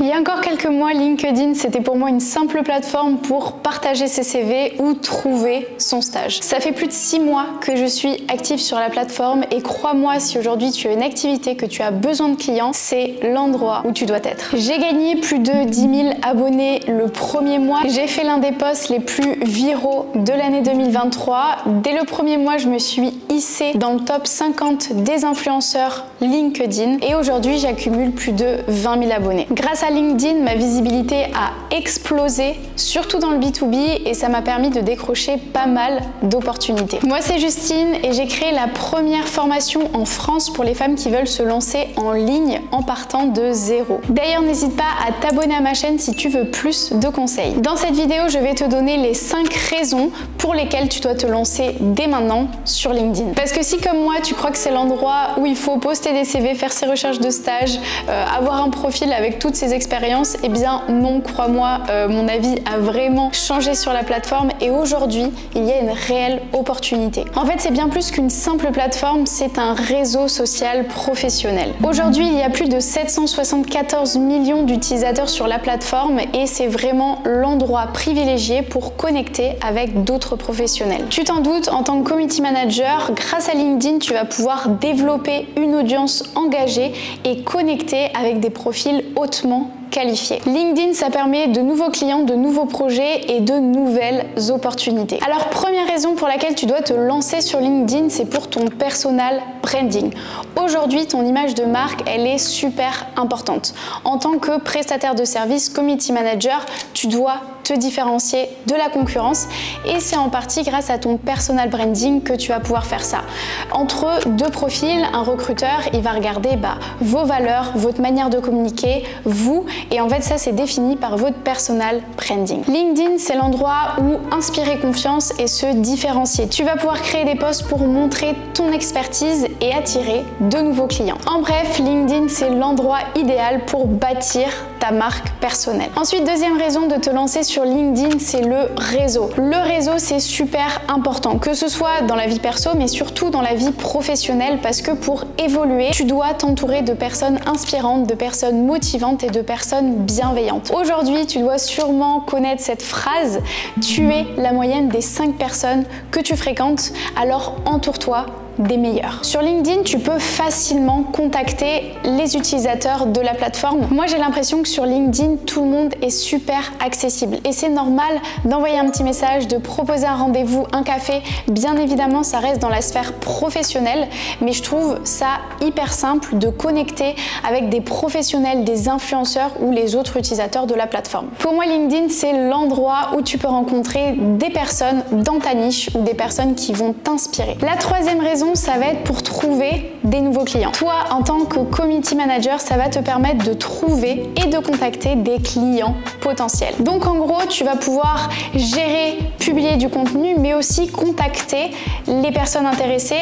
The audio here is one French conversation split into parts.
Il y a encore quelques mois, LinkedIn, c'était pour moi une simple plateforme pour partager ses CV ou trouver son stage. Ça fait plus de 6 mois que je suis active sur la plateforme et crois-moi, si aujourd'hui tu as une activité, que tu as besoin de clients, c'est l'endroit où tu dois être. J'ai gagné plus de 10 000 abonnés le premier mois. J'ai fait l'un des posts les plus viraux de l'année 2023. Dès le premier mois, je me suis hissée dans le top 50 des influenceurs LinkedIn et aujourd'hui, j'accumule plus de 20 000 abonnés. Grâce à LinkedIn, ma visibilité a explosé, surtout dans le B2B, et ça m'a permis de décrocher pas mal d'opportunités. Moi, c'est Justine et j'ai créé la première formation en France pour les femmes qui veulent se lancer en ligne en partant de zéro. D'ailleurs, n'hésite pas à t'abonner à ma chaîne si tu veux plus de conseils. Dans cette vidéo, je vais te donner les 5 raisons pour lesquelles tu dois te lancer dès maintenant sur LinkedIn. Parce que si, comme moi, tu crois que c'est l'endroit où il faut poster des CV, faire ses recherches de stage, avoir un profil avec toutes ses expériences, eh bien non, crois-moi, mon avis a vraiment changé sur la plateforme et aujourd'hui, il y a une réelle opportunité. En fait, c'est bien plus qu'une simple plateforme, c'est un réseau social professionnel. Aujourd'hui, il y a plus de 774 millions d'utilisateurs sur la plateforme et c'est vraiment l'endroit privilégié pour connecter avec d'autres professionnels. Tu t'en doutes, en tant que community manager, grâce à LinkedIn, tu vas pouvoir développer une audience engagée et connecter avec des profils hautement qualifiés. LinkedIn, ça permet de nouveaux clients, de nouveaux projets et de nouvelles opportunités. Alors, première raison pour laquelle tu dois te lancer sur LinkedIn, c'est pour ton personal branding. Aujourd'hui, ton image de marque, elle est super importante. En tant que prestataire de service, community manager, tu dois te différencier de la concurrence et c'est en partie grâce à ton personal branding que tu vas pouvoir faire ça. Entre deux profils, un recruteur, il va regarder vos valeurs, votre manière de communiquer, vous, et en fait ça c'est défini par votre personal branding. LinkedIn, c'est l'endroit où inspirer confiance et se différencier. Tu vas pouvoir créer des posts pour montrer ton expertise et attirer de nouveaux clients. En bref, LinkedIn, c'est l'endroit idéal pour bâtir ta marque personnelle. Ensuite, deuxième raison de te lancer sur LinkedIn, c'est le réseau. Le réseau, c'est super important, que ce soit dans la vie perso, mais surtout dans la vie professionnelle, parce que pour évoluer, tu dois t'entourer de personnes inspirantes, de personnes motivantes et de personnes bienveillantes. Aujourd'hui, tu dois sûrement connaître cette phrase: tu es la moyenne des 5 personnes que tu fréquentes, alors entoure-toi des meilleurs. Sur LinkedIn, tu peux facilement contacter les utilisateurs de la plateforme. Moi, j'ai l'impression que sur LinkedIn, tout le monde est super accessible et c'est normal d'envoyer un petit message, de proposer un rendez-vous, un café. Bien évidemment, ça reste dans la sphère professionnelle, mais je trouve ça hyper simple de connecter avec des professionnels, des influenceurs ou les autres utilisateurs de la plateforme. Pour moi, LinkedIn, c'est l'endroit où tu peux rencontrer des personnes dans ta niche ou des personnes qui vont t'inspirer. La troisième raison, ça va être pour trouver des nouveaux clients. Toi, en tant que community manager, ça va te permettre de trouver et de contacter des clients potentiels. Donc en gros, tu vas pouvoir gérer, publier du contenu, mais aussi contacter les personnes intéressées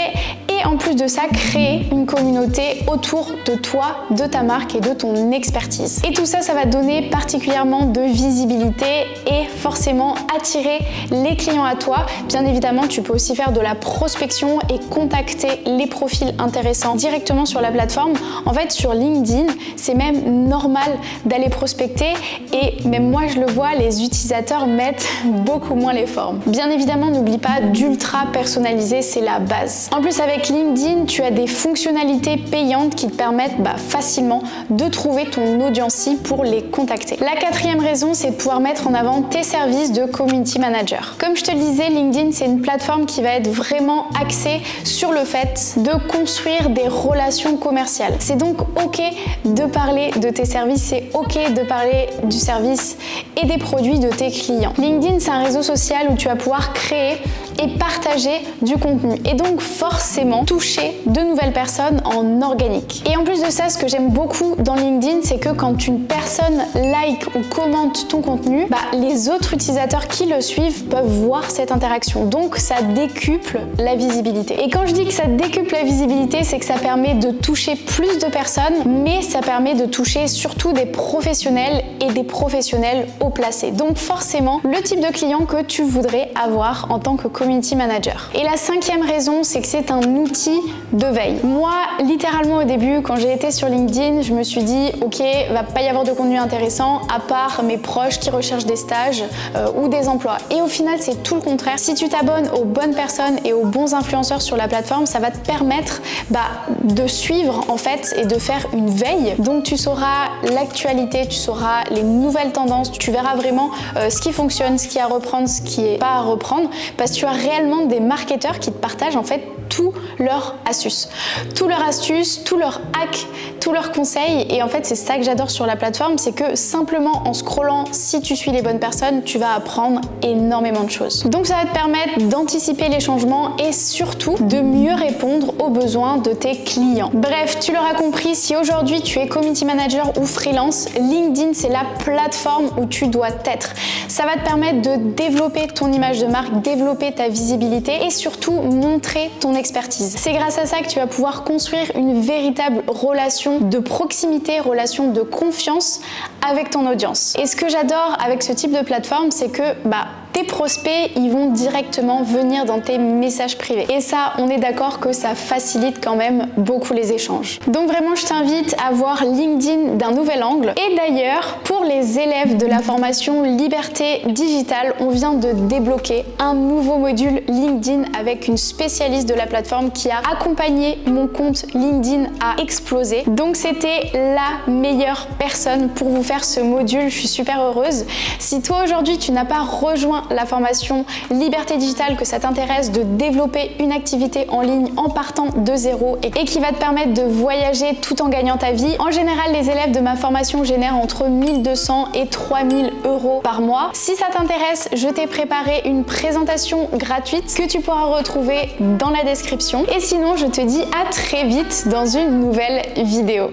et en plus de ça, créer une communauté autour de toi, de ta marque et de ton expertise. Et tout ça, ça va donner particulièrement de visibilité et forcément attirer les clients à toi. Bien évidemment, tu peux aussi faire de la prospection et contacter les profils intéressants directement sur la plateforme. En fait, sur LinkedIn, c'est même normal d'aller prospecter et même moi, je le vois, les utilisateurs mettent beaucoup moins les formes. Bien évidemment, n'oublie pas d'ultra personnaliser, c'est la base. En plus, avec LinkedIn, tu as des fonctionnalités payantes qui te permettent facilement de trouver ton audience cible pour les contacter. La quatrième raison, c'est de pouvoir mettre en avant tes services de community manager. Comme je te le disais, LinkedIn, c'est une plateforme qui va être vraiment axée sur le fait de construire des relations commerciales. C'est donc ok de parler de tes services, c'est ok de parler du service et des produits de tes clients. LinkedIn, c'est un réseau social où tu vas pouvoir créer et partager du contenu et donc forcément toucher de nouvelles personnes en organique. Et en plus de ça, ce que j'aime beaucoup dans LinkedIn, c'est que quand une personne like ou commente ton contenu, les autres utilisateurs qui le suivent peuvent voir cette interaction. Donc ça décuple la visibilité. Et quand je dis que ça décuple la visibilité, c'est que ça permet de toucher plus de personnes, mais ça permet de toucher surtout des professionnels et des professionnels haut placés. Donc forcément, le type de client que tu voudrais avoir en tant que community community manager. Et la 5e raison, c'est que c'est un outil de veille. Moi, littéralement au début, quand j'ai été sur LinkedIn, je me suis dit, ok, va pas y avoir de contenu intéressant à part mes proches qui recherchent des stages ou des emplois. Et au final, c'est tout le contraire. Si tu t'abonnes aux bonnes personnes et aux bons influenceurs sur la plateforme, ça va te permettre de suivre en fait et de faire une veille. Donc tu sauras l'actualité, tu sauras les nouvelles tendances, tu verras vraiment ce qui fonctionne, ce qui est à reprendre, ce qui est pas à reprendre, parce que tu as réellement des marketeurs qui te partagent en fait tous leurs astuces, tous leurs hacks, tous leurs conseils. Et en fait, c'est ça que j'adore sur la plateforme, c'est que simplement en scrollant, si tu suis les bonnes personnes, tu vas apprendre énormément de choses. Donc ça va te permettre d'anticiper les changements et surtout de mieux répondre aux besoins de tes clients. Bref, tu l'auras compris, si aujourd'hui tu es community manager ou freelance, LinkedIn c'est la plateforme où tu dois être. Ça va te permettre de développer ton image de marque, développer ta visibilité et surtout montrer ton expertise. C'est grâce à ça que tu vas pouvoir construire une véritable relation de proximité, relation de confiance avec ton audience. Et ce que j'adore avec ce type de plateforme, c'est que tes prospects, ils vont directement venir dans tes messages privés. Et ça, on est d'accord que ça facilite quand même beaucoup les échanges. Donc vraiment, je t'invite à voir LinkedIn d'un nouvel angle. Et d'ailleurs, pour les élèves de la formation Liberté Digitale, on vient de débloquer un nouveau module LinkedIn avec une spécialiste de la plateforme qui a accompagné mon compte LinkedIn à exploser. Donc c'était la meilleure personne pour vous faire ce module. Je suis super heureuse. Si toi aujourd'hui, tu n'as pas rejoint la formation Liberté Digitale, que ça t'intéresse de développer une activité en ligne en partant de zéro et qui va te permettre de voyager tout en gagnant ta vie. En général, les élèves de ma formation génèrent entre 1200 et 3000 € par mois. Si ça t'intéresse, je t'ai préparé une présentation gratuite que tu pourras retrouver dans la description. Et sinon, je te dis à très vite dans une nouvelle vidéo.